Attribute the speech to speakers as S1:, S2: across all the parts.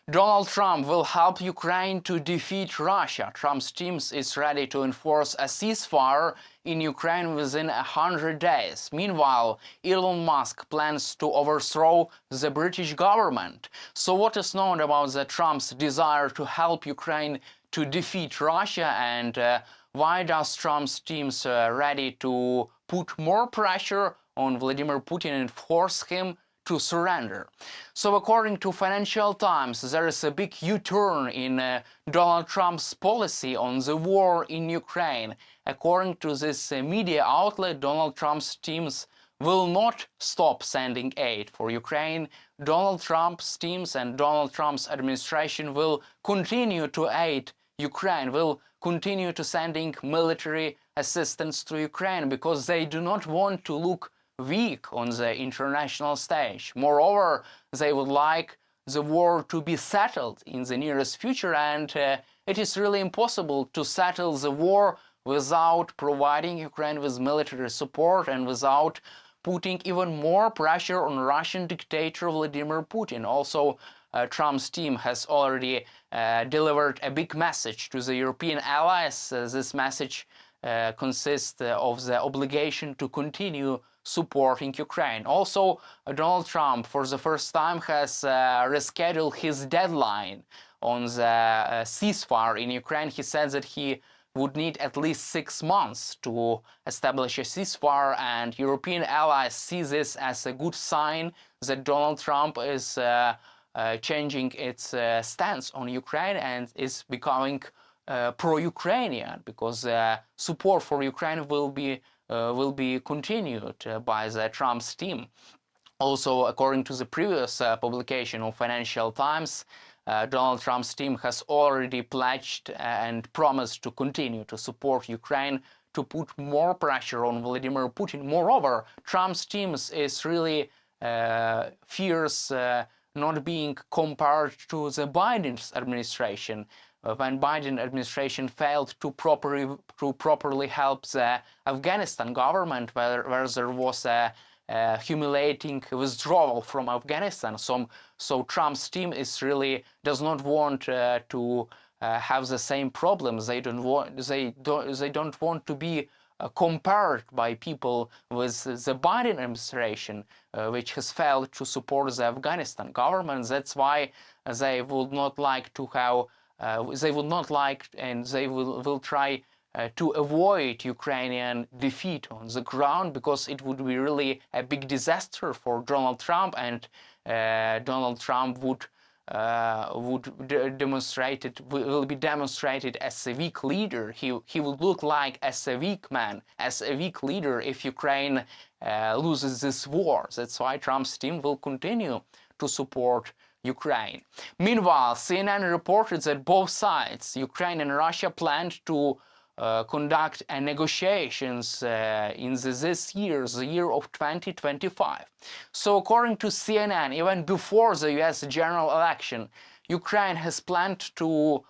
S1: Donald Trump will help Ukraine to defeat Russia. Trump's team is ready to enforce a ceasefire in Ukraine within 100 days. Meanwhile, Elon Musk plans to overthrow the British government. So what is known about Trump's desire to help Ukraine to defeat Russia, and why does Trump's team ready to put more pressure on Vladimir Putin and force him to surrender? So according to Financial Times, there is a big U-turn in Donald Trump's policy on the war in Ukraine. According to this media outlet, Donald Trump's teams will not stop sending aid for Ukraine. Donald Trump's teams and Donald Trump's administration will continue to aid Ukraine, will continue to sending military assistance to Ukraine, because they do not want to look weak on the international stage. Moreover, they would like the war to be settled in the nearest future, and it is really impossible to settle the war without providing Ukraine with military support and without putting even more pressure on Russian dictator Vladimir Putin. Also, Trump's team has already delivered a big message to the European allies. This message consists of the obligation to continue supporting Ukraine. Also, Donald Trump, for the first time, has rescheduled his deadline on the ceasefire in Ukraine. He said that he would need at least 6 months to establish a ceasefire, and European allies see this as a good sign that Donald Trump is changing its stance on Ukraine and is becoming pro-Ukrainian, because support for Ukraine will be continued by the Trump's team. Also, according to the previous publication of Financial Times, Donald Trump's team has already pledged and promised to continue to support Ukraine, to put more pressure on Vladimir Putin. Moreover, Trump's team is really fears not being compared to the Biden's administration. When Biden administration failed to properly help the Afghanistan government, where there was a humiliating withdrawal from Afghanistan. So Trump's team is really does not want to have the same problems. They don't want to be compared by people with the Biden administration, which has failed to support the Afghanistan government. That's why they would not like to have. They would not like, and they will try to avoid Ukrainian defeat on the ground, because it would be really a big disaster for Donald Trump, and Donald Trump will be demonstrated as a weak leader. He would look like as a weak man, as a weak leader, if Ukraine loses this war. That's why Trump's team will continue to support Ukraine. Meanwhile, CNN reported that both sides, Ukraine and Russia, planned to conduct negotiations in this year, the year of 2025. So according to CNN, even before the US general election, Ukraine has planned to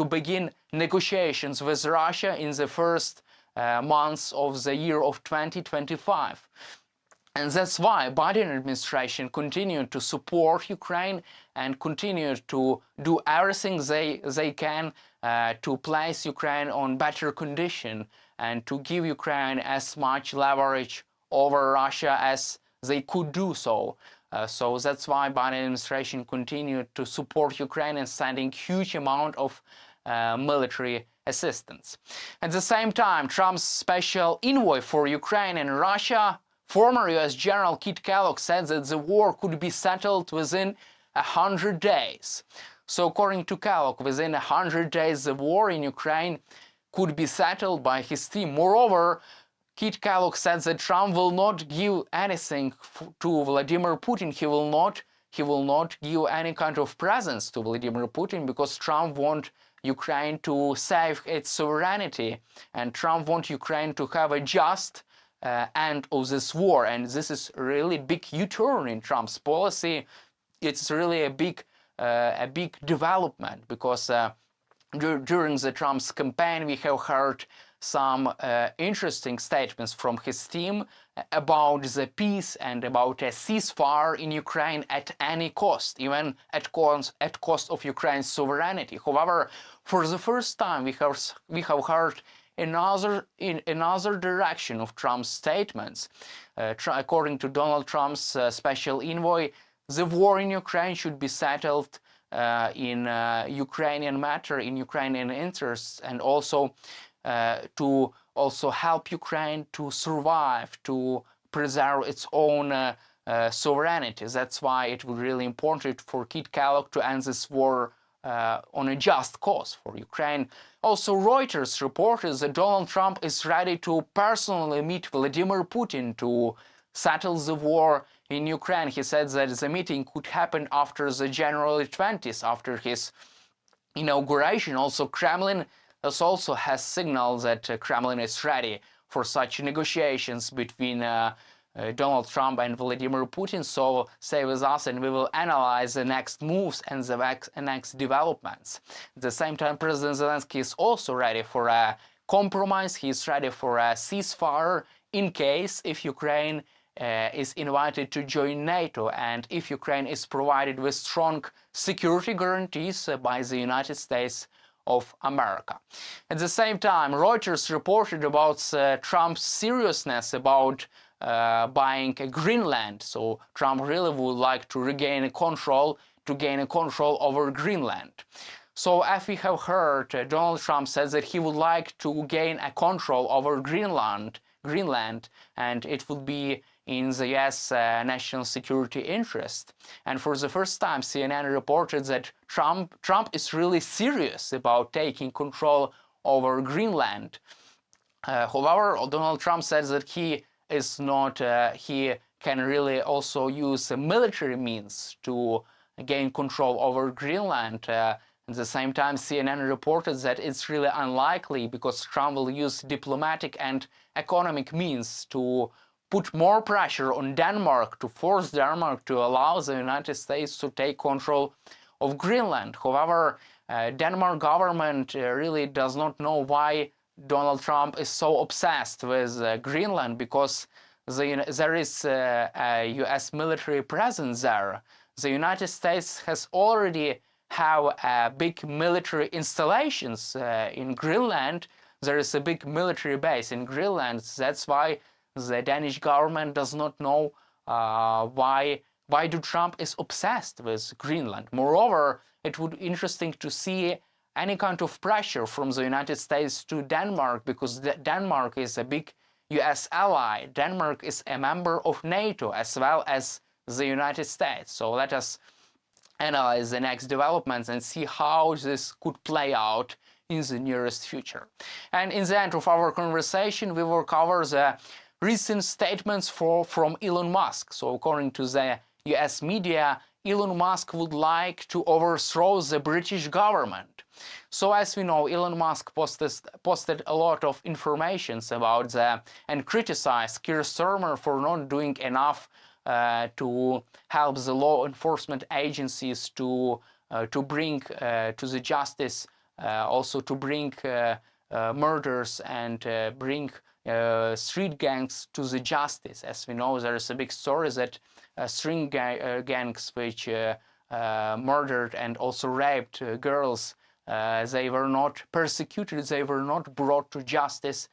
S1: begin negotiations with Russia in the first months of the year of 2025. And that's why Biden administration continued to support Ukraine and continued to do everything they can to place Ukraine on better condition and to give Ukraine as much leverage over Russia as they could do so. So that's why Biden administration continued to support Ukraine and sending huge amount of military assistance. At the same time, Trump's special envoy for Ukraine and Russia, former US General Kit Kellogg, said that the war could be settled within 100 days. So according to Kellogg, within 100 days the war in Ukraine could be settled by his team. Moreover, Kit Kellogg said that Trump will not give anything to Vladimir Putin. He will not give any kind of presents to Vladimir Putin, because Trump wants Ukraine to save its sovereignty, and Trump wants Ukraine to have a just end of this war. And this is really big U-turn in Trump's policy. It's really a big development, because during the Trump's campaign we have heard some interesting statements from his team about the peace and about a ceasefire in Ukraine at any cost, even at cost of Ukraine's sovereignty. However, for the first time, we have heard another direction of Trump's statements. According to Donald Trump's special envoy, the war in Ukraine should be settled in Ukrainian matter, in Ukrainian interests, and also to also help Ukraine to survive, to preserve its own sovereignty. That's why it was really important for Kit Kellogg to end this war on a just cause for Ukraine. Also, Reuters reported that Donald Trump is ready to personally meet Vladimir Putin to settle the war in Ukraine. He said that the meeting could happen after the January 20th, after his inauguration. Also, Kremlin also has signaled that Kremlin is ready for such negotiations between Donald Trump and Vladimir Putin. So stay with us and we will analyze the next moves and the next developments. At the same time, President Zelensky is also ready for a compromise. He is ready for a ceasefire in case if Ukraine is invited to join NATO and if Ukraine is provided with strong security guarantees by the United States of America. At the same time, Reuters reported about Trump's seriousness about buying Greenland. So Trump really would like to gain control over Greenland. So as we have heard, Donald Trump says that he would like to gain a control over Greenland, and it would be in the US national security interest. And for the first time, CNN reported that Trump is really serious about taking control over Greenland. However, Donald Trump says that he is not, he can really also use military means to gain control over Greenland. At the same time, CNN reported that it's really unlikely because Trump will use diplomatic and economic means to put more pressure on Denmark, to force Denmark to allow the United States to take control of Greenland. However, Denmark government really does not know why Donald Trump is so obsessed with Greenland, because there is a US military presence there. The United States has already have big military installations in Greenland. There is a big military base in Greenland. That's why the Danish government does not know why do Trump is obsessed with Greenland. Moreover, it would be interesting to see any kind of pressure from the United States to Denmark, because Denmark is a big US ally. Denmark is a member of NATO as well as the United States. So let us analyze the next developments and see how this could play out in the nearest future. And in the end of our conversation, we will cover the recent statements from Elon Musk. So according to the US media, Elon Musk would like to overthrow the British government. So as we know, Elon Musk posted a lot of informations about and criticized Keir Starmer for not doing enough to help the law enforcement agencies to bring to the justice, also to bring murders and bring street gangs to the justice. As we know, there is a big story that street gangs which murdered and also raped girls, they were not persecuted, they were not brought to justice,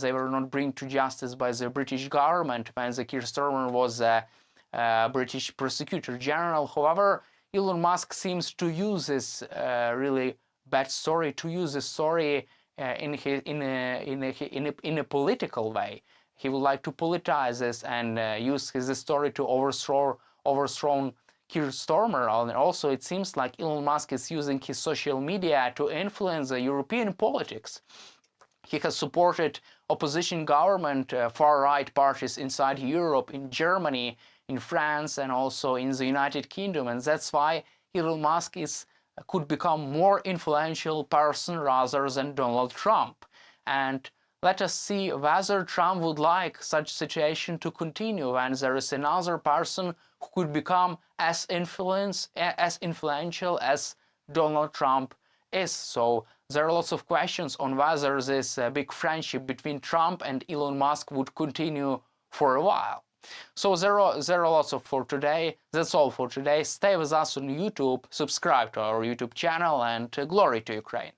S1: they were not brought to justice by the British government when the Keir Starmer was a British prosecutor general. However, Elon Musk seems to use this really bad story, to use the story in a political way. He would like to politicize this and use his story to overthrow Keir Starmer. And also, it seems like Elon Musk is using his social media to influence the European politics. He has supported opposition government, far-right parties inside Europe, in Germany, in France, and also in the United Kingdom. And that's why Elon Musk could become more influential person rather than Donald Trump. And let us see whether Trump would like such situation to continue, and there is another person who could become as influential as Donald Trump is. So there are lots of questions on whether this big friendship between Trump and Elon Musk would continue for a while. So there are lots of for today. That's all for today. Stay with us on YouTube, subscribe to our YouTube channel, and glory to Ukraine.